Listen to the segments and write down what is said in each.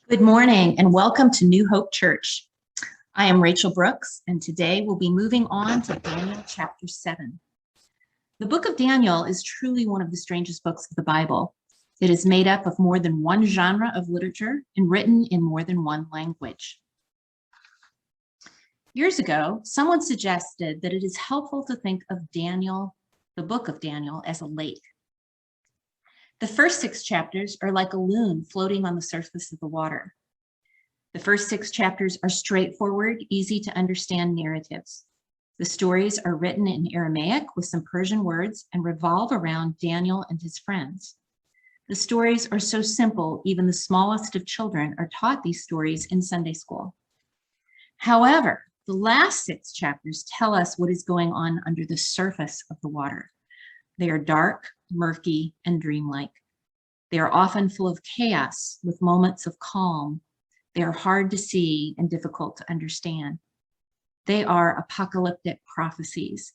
Good morning and welcome to New Hope Church. I am Rachael Brooks, and today we'll be moving on to Daniel chapter 7. The book of Daniel is truly one of the strangest books of the Bible. It is made up of more than one genre of literature and written in more than one language. Years ago, someone suggested that it is helpful to think of Daniel, the book of Daniel, as a lake. The first 6 chapters are like a loon floating on the surface of the water. The first 6 chapters are straightforward, easy to understand narratives. The stories are written in Aramaic with some Persian words and revolve around Daniel and his friends. The stories are so simple, even the smallest of children are taught these stories in Sunday school. However, the last 6 chapters tell us what is going on under the surface of the water. They are dark, murky, and dreamlike. They are often full of chaos with moments of calm. They are hard to see and difficult to understand. They are apocalyptic prophecies.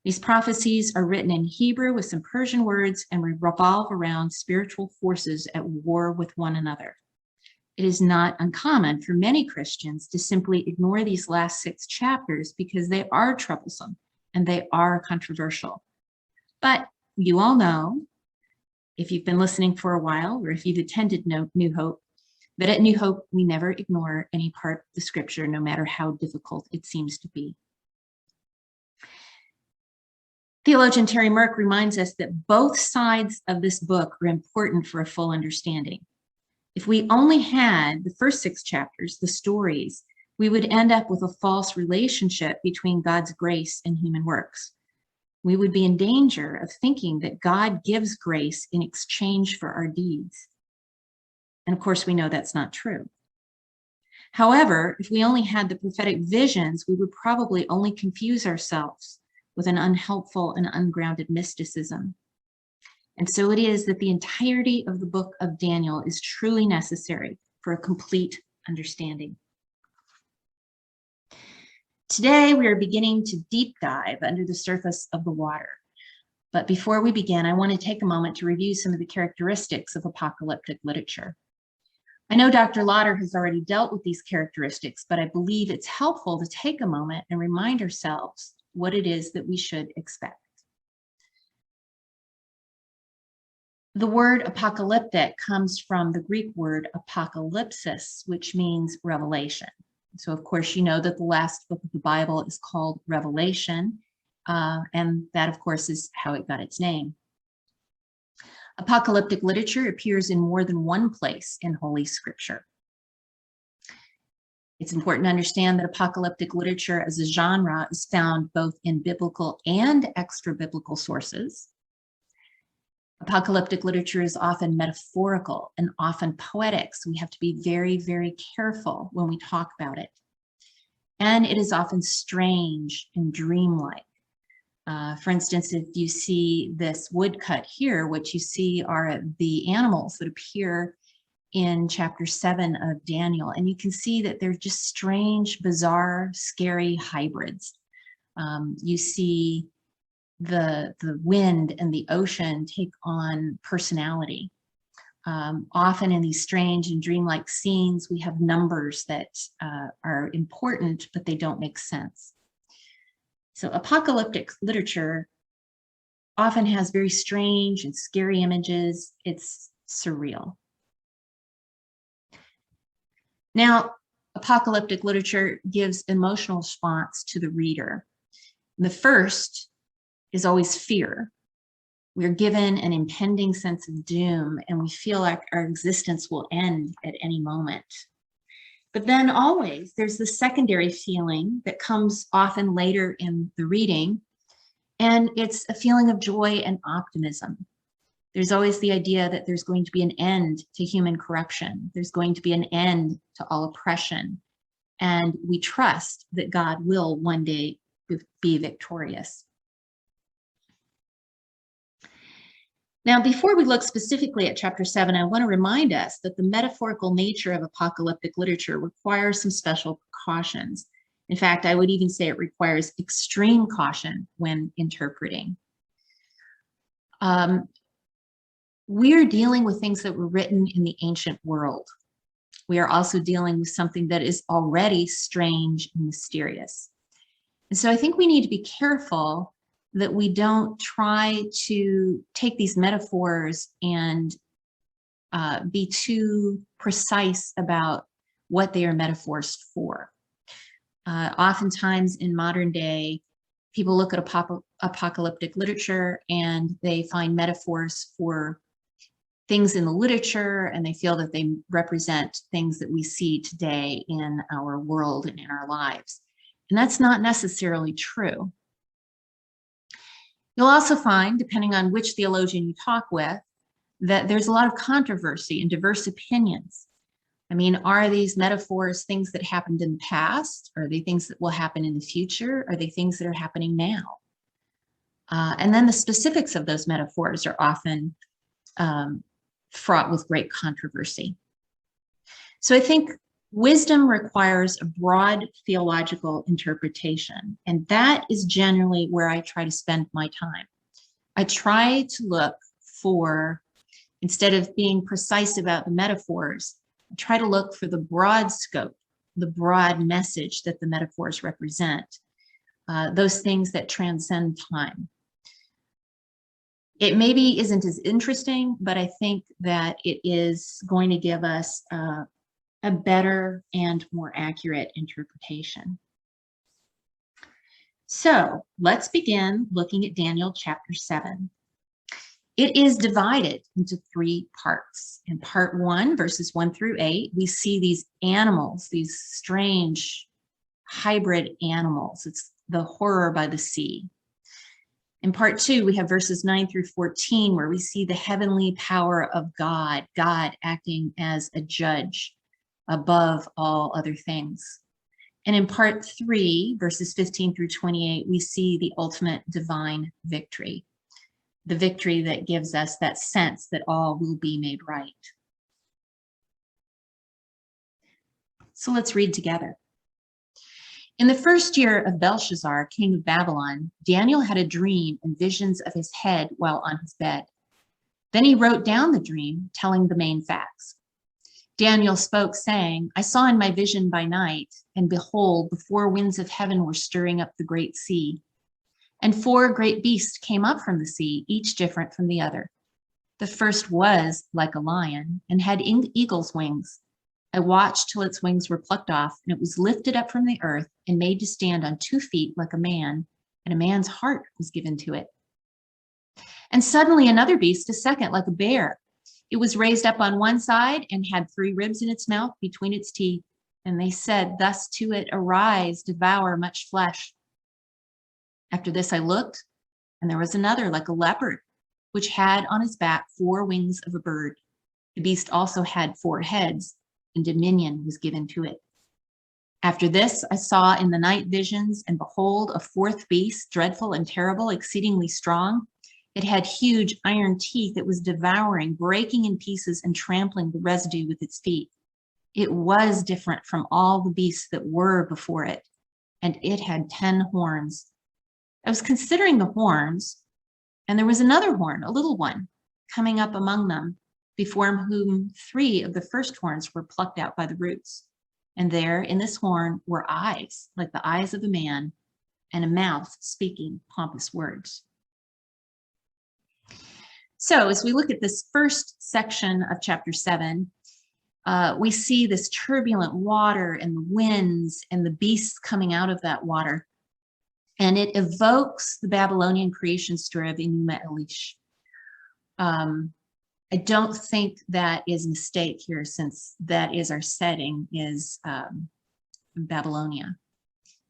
These prophecies are written in Hebrew with some Persian words and revolve around spiritual forces at war with one another. It is not uncommon for many Christians to simply ignore these last 6 chapters because they are troublesome and they are controversial. But you all know, if you've been listening for a while, or if you've attended New Hope, that at New Hope, we never ignore any part of the scripture, no matter how difficult it seems to be. Theologian Terry Merck reminds us that both sides of this book are important for a full understanding. If we only had the first 6 chapters, the stories, we would end up with a false relationship between God's grace and human works. We would be in danger of thinking that God gives grace in exchange for our deeds. And of course, we know that's not true. However, if we only had the prophetic visions, we would probably only confuse ourselves with an unhelpful and ungrounded mysticism. And so it is that the entirety of the book of Daniel is truly necessary for a complete understanding. Today, we are beginning to deep dive under the surface of the water. But before we begin, I want to take a moment to review some of the characteristics of apocalyptic literature. I know Dr. Lauder has already dealt with these characteristics, but I believe it's helpful to take a moment and remind ourselves what it is that we should expect. The word apocalyptic comes from the Greek word apocalypsis, which means revelation. So, of course, you know that the last book of the Bible is called Revelation, and that, of course, is how it got its name. Apocalyptic literature appears in more than one place in Holy Scripture. It's important to understand that apocalyptic literature as a genre is found both in biblical and extra-biblical sources. Apocalyptic literature is often metaphorical and often poetic, so we have to be very, very careful when we talk about it. And it is often strange and dreamlike. For instance, if you see this woodcut here, what you see are the animals that appear in chapter 7 of Daniel, and you can see that they're just strange, bizarre, scary hybrids. You see the wind and the ocean take on personality. Often in these strange and dreamlike scenes, we have numbers that are important, but they don't make sense. So apocalyptic literature often has very strange and scary images. It's surreal. Now, apocalyptic literature gives emotional response to the reader. The first is always fear. We're given an impending sense of doom, and we feel like our existence will end at any moment. But then always there's the secondary feeling that comes often later in the reading, and it's a feeling of joy and optimism. There's always the idea that there's going to be an end to human corruption. There's going to be an end to all oppression. And we trust that God will one day be victorious. Now, before we look specifically at chapter 7, I want to remind us that the metaphorical nature of apocalyptic literature requires some special precautions. In fact, I would even say it requires extreme caution when interpreting. We're dealing with things that were written in the ancient world. We are also dealing with something that is already strange and mysterious. And so I think we need to be careful that we don't try to take these metaphors and be too precise about what they are metaphors for. Oftentimes in modern day, people look at apocalyptic literature and they find metaphors for things in the literature, and they feel that they represent things that we see today in our world and in our lives. And that's not necessarily true. You'll also find, depending on which theologian you talk with, that there's a lot of controversy and diverse opinions. I mean, are these metaphors things that happened in the past? Are they things that will happen in the future? Are they things that are happening now? And then the specifics of those metaphors are often fraught with great controversy. So I think wisdom requires a broad theological interpretation, and that is generally where I try to spend my time. I try to look for, instead of being precise about the metaphors, I try to look for the broad scope, the broad message that the metaphors represent, those things that transcend time. It maybe isn't as interesting, but I think that it is going to give us a better and more accurate interpretation. So let's begin looking at Daniel chapter 7. It is divided into 3 parts. In part 1, verses 1 through 8, we see these animals, these strange hybrid animals. It's the horror by the sea. In part 2, we have verses 9 through 14, where we see the heavenly power of God, God acting as a judge above all other things. And in part 3, verses 15 through 28, we see the ultimate divine victory, the victory that gives us that sense that all will be made right. So let's read together. In the first year of Belshazzar, king of Babylon, Daniel had a dream and visions of his head while on his bed. Then he wrote down the dream, telling the main facts. Daniel spoke, saying, I saw in my vision by night, and behold, the 4 winds of heaven were stirring up the great sea. And 4 great beasts came up from the sea, each different from the other. The first was like a lion and had eagle's wings. I watched till its wings were plucked off, and it was lifted up from the earth and made to stand on 2 feet like a man, and a man's heart was given to it. And suddenly another beast, a second, like a bear. It was raised up on one side and had 3 ribs in its mouth between its teeth. And they said thus to it, Arise, devour much flesh. After this I looked, and there was another like a leopard, which had on his back 4 wings of a bird. The beast also had 4 heads, and dominion was given to it. After this I saw in the night visions, and behold, a 4th beast, dreadful and terrible, exceedingly strong. It had huge iron teeth. It was devouring, breaking in pieces, and trampling the residue with its feet. It was different from all the beasts that were before it, and it had 10 horns. I was considering the horns, and there was another horn, a little one, coming up among them, before whom 3 of the first horns were plucked out by the roots. And there in this horn were eyes, like the eyes of a man, and a mouth speaking pompous words. So as we look at this first section of chapter 7, we see this turbulent water and the winds and the beasts coming out of that water. And it evokes the Babylonian creation story of Enuma Elish. I don't think that is a mistake here, since that is our setting, is Babylonia.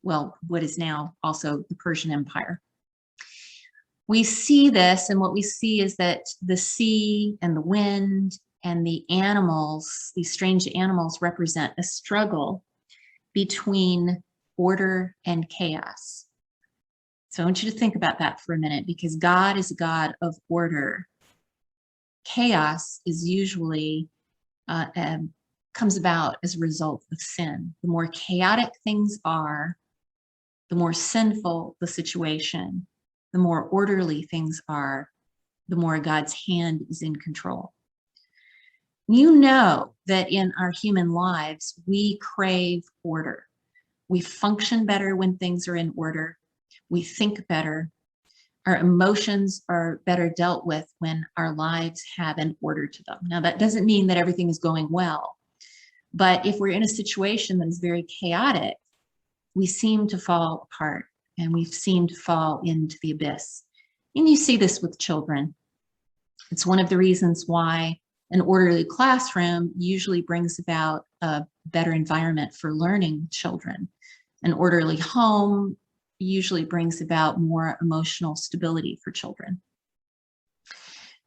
Well, what is now also the Persian Empire. We see this, and what we see is that the sea and the wind and the animals, these strange animals, represent a struggle between order and chaos. So I want you to think about that for a minute, because God is a God of order. Chaos is usually comes about as a result of sin. The more chaotic things are, the more sinful the situation. The more orderly things are, the more God's hand is in control. You know that in our human lives, we crave order. We function better when things are in order. We think better. Our emotions are better dealt with when our lives have an order to them. Now, that doesn't mean that everything is going well, but if we're in a situation that is very chaotic, we seem to fall apart and we seem to fall into the abyss. And you see this with children. It's one of the reasons why an orderly classroom usually brings about a better environment for learning children. An orderly home usually brings about more emotional stability for children.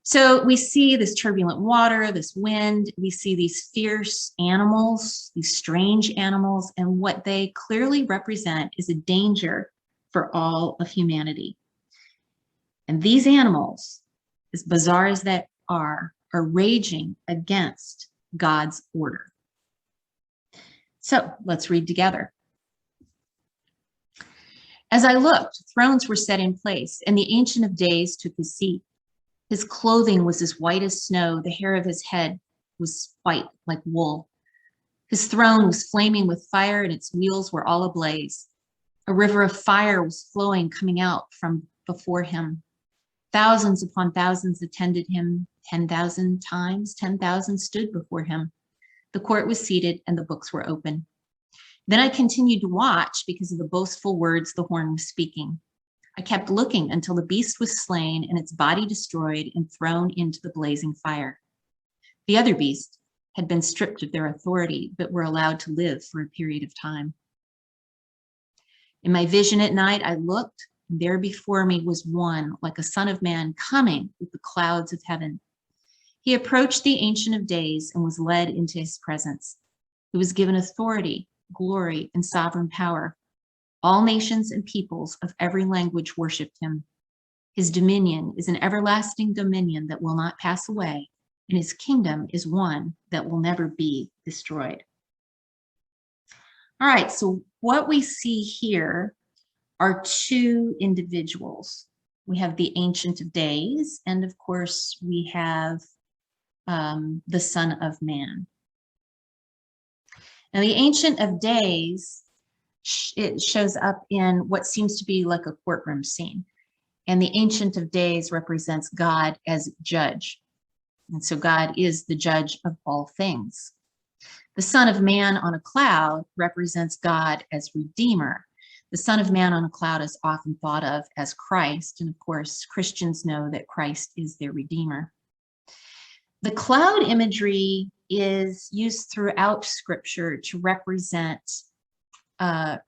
So we see this turbulent water, this wind, we see these fierce animals, these strange animals, and what they clearly represent is a danger for all of humanity. And these animals, as bizarre as they are raging against God's order. So let's read together. As I looked, thrones were set in place, and the Ancient of Days took his seat. His clothing was as white as snow. The hair of his head was white like wool. His throne was flaming with fire, and its wheels were all ablaze. A river of fire was flowing, coming out from before him. Thousands upon thousands attended him. 10,000 times 10,000 stood before him. The court was seated, and the books were open. Then I continued to watch because of the boastful words the horn was speaking. I kept looking until the beast was slain and its body destroyed and thrown into the blazing fire. The other beast had been stripped of their authority, but were allowed to live for a period of time. In my vision at night, I looked, and there before me was one like a son of man coming with the clouds of heaven. He approached the Ancient of Days and was led into his presence. He was given authority, glory, and sovereign power. All nations and peoples of every language worshiped him. His dominion is an everlasting dominion that will not pass away, and his kingdom is one that will never be destroyed. All right, so what we see here are two individuals. We have the Ancient of Days, and of course, we have the Son of Man. Now, the Ancient of Days, it shows up in what seems to be like a courtroom scene. And the Ancient of Days represents God as judge. And so God is the judge of all things. The Son of Man on a cloud represents God as Redeemer. The Son of Man on a cloud is often thought of as Christ. And of course, Christians know that Christ is their Redeemer. The cloud imagery is used throughout Scripture to represent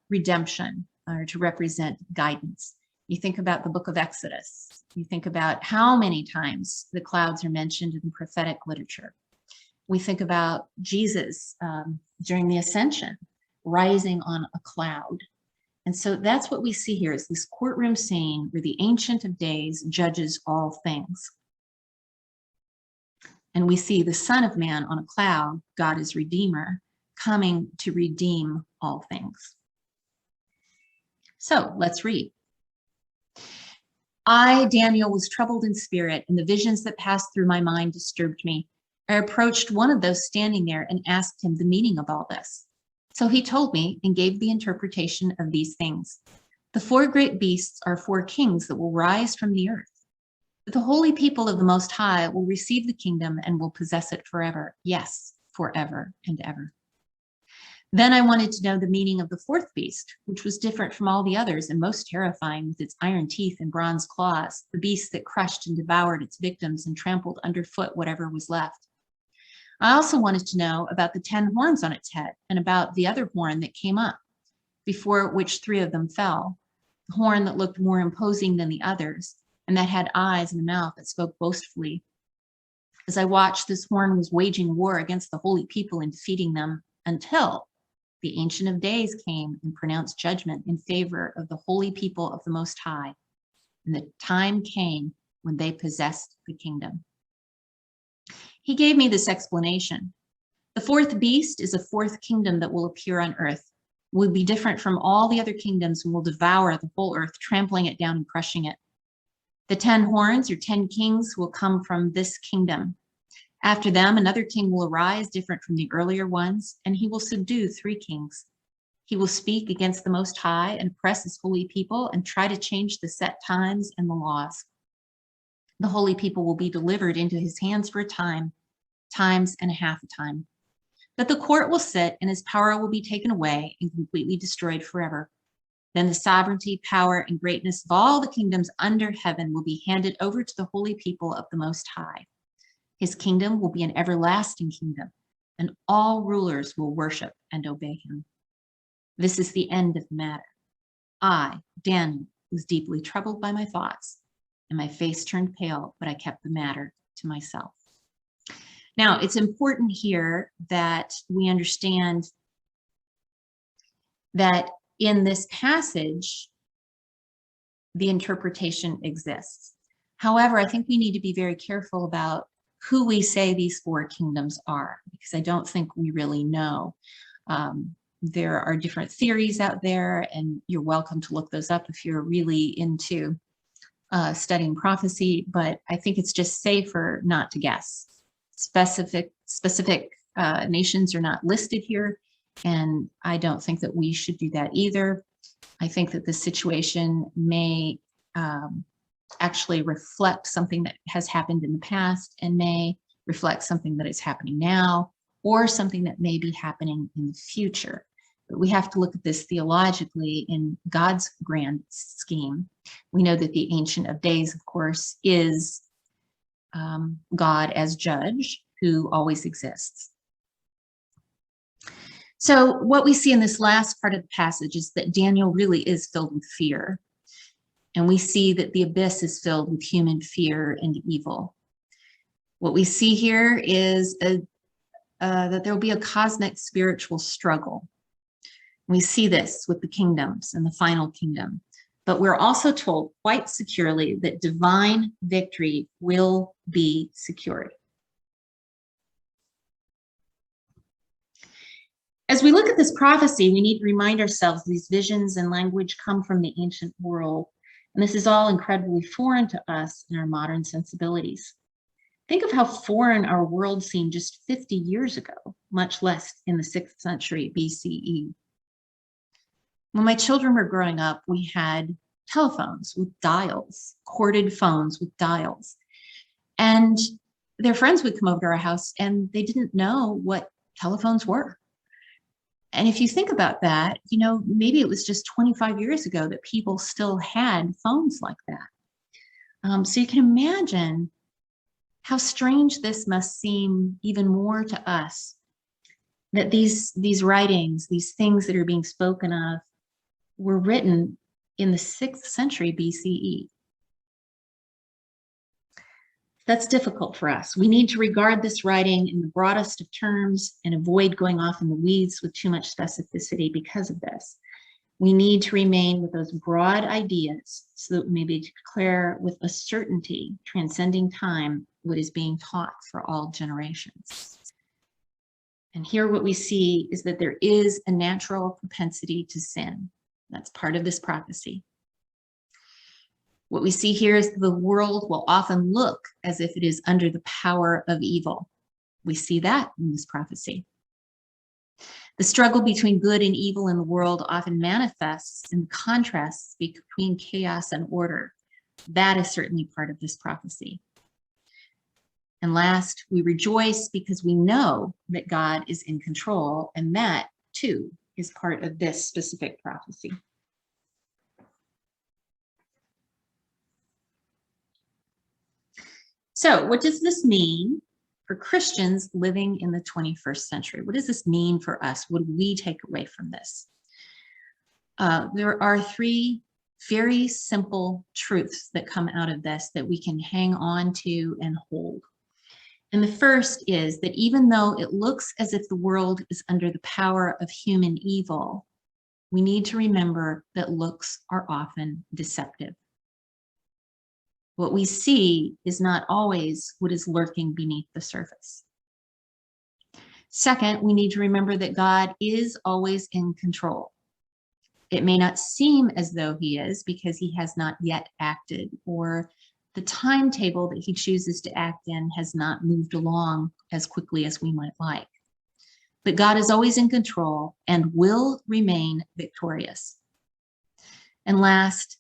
redemption or to represent guidance. You think about the book of Exodus. You think about how many times the clouds are mentioned in prophetic literature. We think about Jesus during the ascension, rising on a cloud. And so that's what we see here is this courtroom scene where the Ancient of Days judges all things. And we see the Son of Man on a cloud, God is Redeemer, coming to redeem all things. So let's read. I, Daniel, was troubled in spirit, and the visions that passed through my mind disturbed me. I approached one of those standing there and asked him the meaning of all this. So he told me and gave the interpretation of these things. The four great beasts are four kings that will rise from the earth. But the holy people of the Most High will receive the kingdom and will possess it forever. Yes, forever and ever. Then I wanted to know the meaning of the fourth beast, which was different from all the others and most terrifying with its iron teeth and bronze claws, the beast that crushed and devoured its victims and trampled underfoot whatever was left. I also wanted to know about the 10 horns on its head and about the other horn that came up, before which 3 of them fell, the horn that looked more imposing than the others, and that had eyes and a mouth that spoke boastfully. As I watched, this horn was waging war against the holy people and defeating them until the Ancient of Days came and pronounced judgment in favor of the holy people of the Most High. And the time came when they possessed the kingdom. He gave me this explanation. The fourth beast is a fourth kingdom that will appear on earth, will be different from all the other kingdoms and will devour the whole earth, trampling it down and crushing it. The 10 horns or 10 kings will come from this kingdom. After them, another king will arise, different from the earlier ones, and he will subdue 3 kings. He will speak against the Most High and oppress his holy people and try to change the set times and the laws. The holy people will be delivered into his hands for a time, times and a half a time. But the court will sit and his power will be taken away and completely destroyed forever. Then the sovereignty, power, and greatness of all the kingdoms under heaven will be handed over to the holy people of the Most High. His kingdom will be an everlasting kingdom, and all rulers will worship and obey him. This is the end of the matter. I, Daniel, was deeply troubled by my thoughts, and my face turned pale, but I kept the matter to myself. Now, it's important here that we understand that in this passage, the interpretation exists. However, I think we need to be very careful about who we say these 4 kingdoms are, because I don't think we really know. There are different theories out there, and you're welcome to look those up if you're really into studying prophecy, but I think it's just safer not to guess. Specific nations are not listed here, and I don't think that we should do that either. I think that the situation may actually reflect something that has happened in the past and may reflect something that is happening now or something that may be happening in the future. But we have to look at this theologically in God's grand scheme. We know that the Ancient of Days, of course, is God as judge who always exists. So what we see in this last part of the passage is that Daniel really is filled with fear. And we see that the abyss is filled with human fear and evil. What we see here is that there will be a cosmic spiritual struggle. We see this with the kingdoms and the final kingdom. But we're also told quite securely that divine victory will be secured. As we look at this prophecy, we need to remind ourselves these visions and language come from the ancient world. And this is all incredibly foreign to us in our modern sensibilities. Think of how foreign our world seemed just 50 years ago, much less in the 6th century BCE. When my children were growing up, we had telephones with dials, corded phones with dials. And their friends would come over to our house and they didn't know what telephones were. And if you think about that, you know, maybe it was just 25 years ago that people still had phones like that. So you can imagine how strange this must seem even more to us, that these writings, these things that are being spoken of, were written in the 6th century BCE. That's difficult for us. We need to regard this writing in the broadest of terms and avoid going off in the weeds with too much specificity because of this. We need to remain with those broad ideas so that we may declare with a certainty, transcending time, what is being taught for all generations. And here what we see is that there is a natural propensity to sin. That's part of this prophecy. What we see here is the world will often look as if it is under the power of evil. We see that in this prophecy. The struggle between good and evil in the world often manifests in contrasts between chaos and order. That is certainly part of this prophecy. And last, we rejoice because we know that God is in control, and that too is part of this specific prophecy. So what does this mean for Christians living in the 21st century? What does this mean for us? What do we take away from this? There are 3 very simple truths that come out of this that we can hang on to and hold. And the first is that even though it looks as if the world is under the power of human evil, we need to remember that looks are often deceptive. What we see is not always what is lurking beneath the surface. Second, we need to remember that God is always in control. It may not seem as though he is because he has not yet acted, or the timetable that he chooses to act in has not moved along as quickly as we might like. But God is always in control and will remain victorious. And last,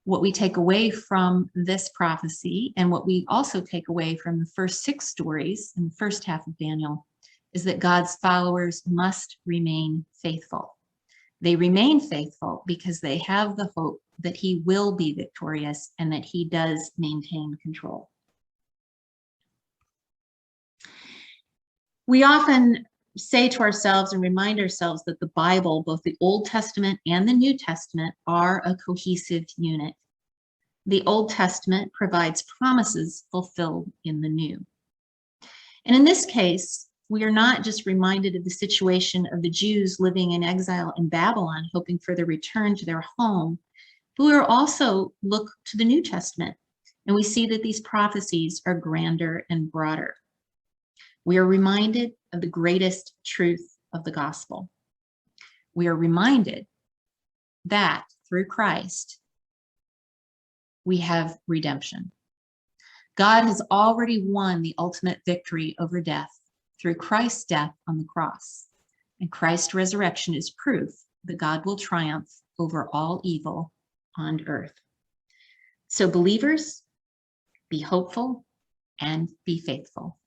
what we take away from this prophecy, and what we also take away from the first 6 stories in the first half of Daniel, is that God's followers must remain faithful. They remain faithful because they have the hope that he will be victorious and that he does maintain control. We often say to ourselves and remind ourselves that the Bible, both the Old Testament and the New Testament, are a cohesive unit. The Old Testament provides promises fulfilled in the New. And in this case, we are not just reminded of the situation of the Jews living in exile in Babylon, hoping for their return to their home, but we are also look to the New Testament, and we see that these prophecies are grander and broader. We are reminded of the greatest truth of the gospel. We are reminded that through Christ, we have redemption. God has already won the ultimate victory over death through Christ's death on the cross. And Christ's resurrection is proof that God will triumph over all evil on earth. So believers, be hopeful and be faithful.